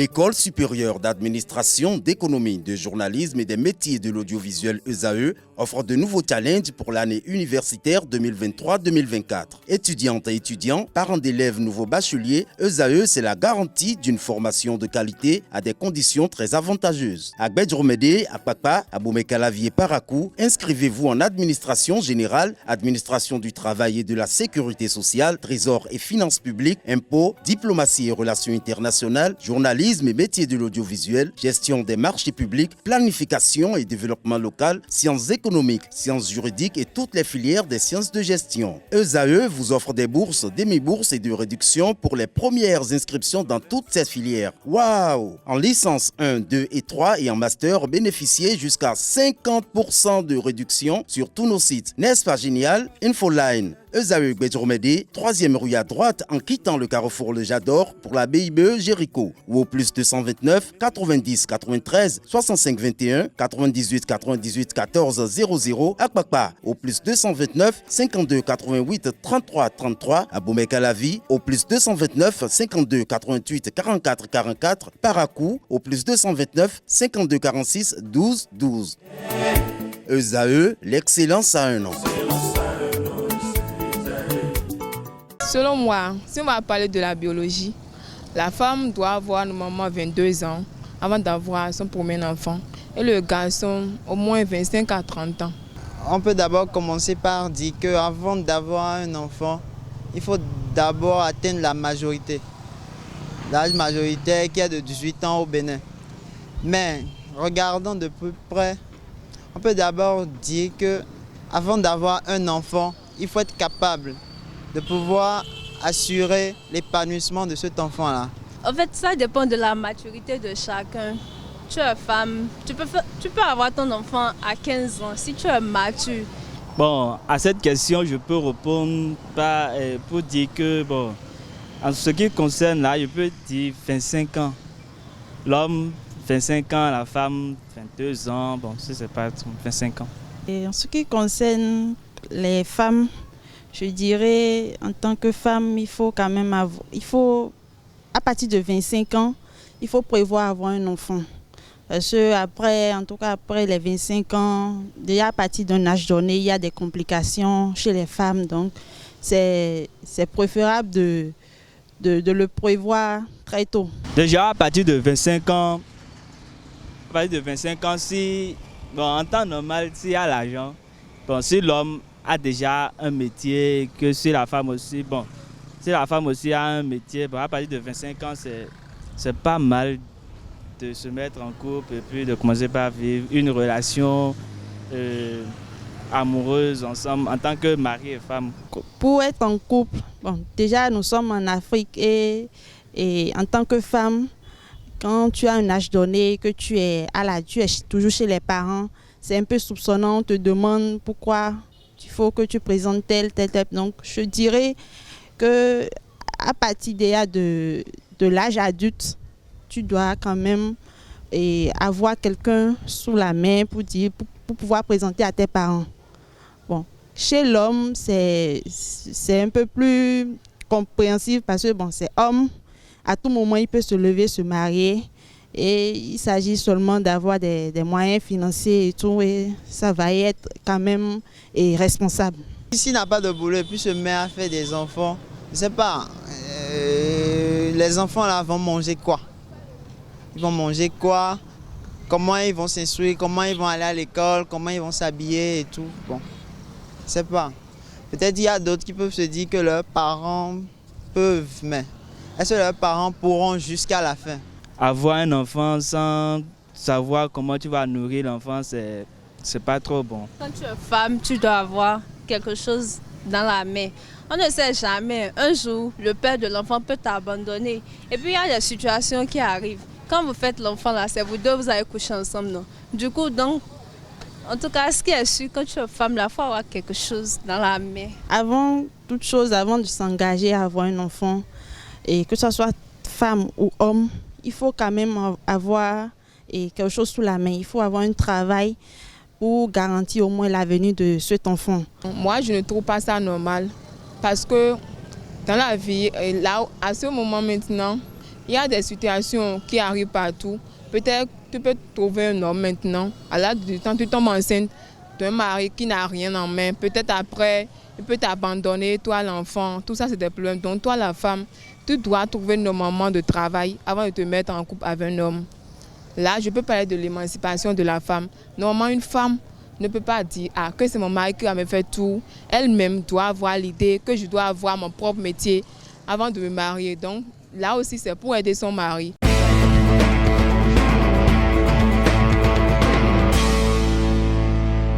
L'École supérieure d'administration, d'économie, de journalisme et des métiers de l'audiovisuel ESAE offre de nouveaux challenges pour l'année universitaire 2023-2024. Étudiantes et étudiants, parents d'élèves nouveaux bacheliers, ESAE, c'est la garantie d'une formation de qualité à des conditions très avantageuses. À Gbedjromede, à Papa, à Boumekalavi et Parakou, inscrivez-vous en administration générale, administration du travail et de la sécurité sociale, trésor et finances publiques, impôts, diplomatie et relations internationales, journalisme et métiers de l'audiovisuel, gestion des marchés publics, planification et développement local, sciences économiques, sciences juridiques et toutes les filières des sciences de gestion. ESAE vous offre des bourses, demi-bourses et de réductions pour les premières inscriptions dans toutes ces filières. Waouh! En licence 1, 2 et 3 et en master, bénéficiez jusqu'à 50% de réduction sur tous nos sites. N'est-ce pas génial? Infoline. ESAE Gbedjromede, 3e rue à droite en quittant le carrefour Le Jador pour la BIBE Jéricho ou au plus 229 90 93 65 21 98 98 14 00 à Kpakpa au plus 229 52 88 33 33 à Boumekalavi au plus 229 52 88 44 44 Parakou au plus 229 52 46 12 12. ESAE, l'excellence à un an. Selon moi, si on va parler de la biologie, la femme doit avoir normalement 22 ans avant d'avoir son premier enfant et le garçon au moins 25 à 30 ans. On peut d'abord commencer par dire qu'avant d'avoir un enfant, il faut d'abord atteindre la majorité. L'âge majoritaire qui est de 18 ans au Bénin. Mais regardant de plus près, on peut d'abord dire qu'avant d'avoir un enfant, il faut être capable de pouvoir assurer l'épanouissement de cet enfant-là. En fait, ça dépend de la maturité de chacun. Tu es femme, tu peux avoir ton enfant à 15 ans si tu es mature. Bon, à cette question, je peux répondre pour dire que, bon, en ce qui concerne là, je peux dire 25 ans. L'homme, 25 ans, la femme, 22 ans, bon, c'est pas 25 ans. Et en ce qui concerne les femmes, je dirais, en tant que femme, il faut quand même à partir de 25 ans, il faut prévoir avoir un enfant. Parce que après les 25 ans, déjà à partir d'un âge donné, il y a des complications chez les femmes. Donc, c'est préférable de le prévoir très tôt. Déjà à partir de 25 ans, si, bon, en temps normal, s'il y a l'argent, bon, si l'homme a déjà un métier, que si la femme aussi, bon, si la femme aussi a un métier, bon, à partir de 25 ans, c'est pas mal de se mettre en couple et puis de commencer par vivre une relation amoureuse ensemble en tant que mari et femme. Pour être en couple, bon, déjà nous sommes en Afrique et en tant que femme, quand tu as un âge donné, que tu es toujours chez les parents, c'est un peu soupçonnant, on te demande pourquoi il faut que tu présentes tel. Donc, je dirais que à partir déjà de l'âge adulte, tu dois quand même avoir quelqu'un sous la main pour pouvoir présenter à tes parents. Bon, chez l'homme, c'est un peu plus compréhensif parce que bon, c'est homme. À tout moment, il peut se lever, se marier. Et il s'agit seulement d'avoir des moyens financiers et tout, et ça va être quand même responsable. S'il n'a pas de boulot et puis se met à faire des enfants, je ne sais pas, les enfants là vont manger quoi? Ils vont manger quoi? Comment ils vont s'instruire? Comment ils vont aller à l'école? Comment ils vont s'habiller et tout? Bon, je ne sais pas. Peut-être il y a d'autres qui peuvent se dire que leurs parents peuvent, mais est-ce que leurs parents pourront jusqu'à la fin? Avoir un enfant sans savoir comment tu vas nourrir l'enfant, c'est pas trop bon. Quand tu es femme, tu dois avoir quelque chose dans la main. On ne sait jamais. Un jour, le père de l'enfant peut t'abandonner. Et puis, il y a des situations qui arrivent. Quand vous faites l'enfant, là, c'est vous deux, vous allez coucher ensemble, non? Du coup, donc, en tout cas, ce qui est sûr, quand tu es femme, il faut avoir quelque chose dans la main. Avant toute chose, avant de s'engager à avoir un enfant, et que ce soit femme ou homme, il faut quand même avoir quelque chose sous la main. Il faut avoir un travail pour garantir au moins l'avenir de cet enfant. Moi, je ne trouve pas ça normal parce que dans la vie, là, à ce moment maintenant, Il y a des situations qui arrivent partout. Peut-être tu peux trouver un homme maintenant, à l'âge du temps, tu tombes enceinte d'un mari qui n'a rien en main. Peut-être après, il peut t'abandonner, toi l'enfant. Tout ça, c'est des problèmes. Donc toi, la femme, tu dois trouver un moment de travail avant de te mettre en couple avec un homme. Là, je peux parler de l'émancipation de la femme. Normalement, une femme ne peut pas dire que c'est mon mari qui va me faire tout. Elle-même doit avoir l'idée que je dois avoir mon propre métier avant de me marier. Donc là aussi, c'est pour aider son mari.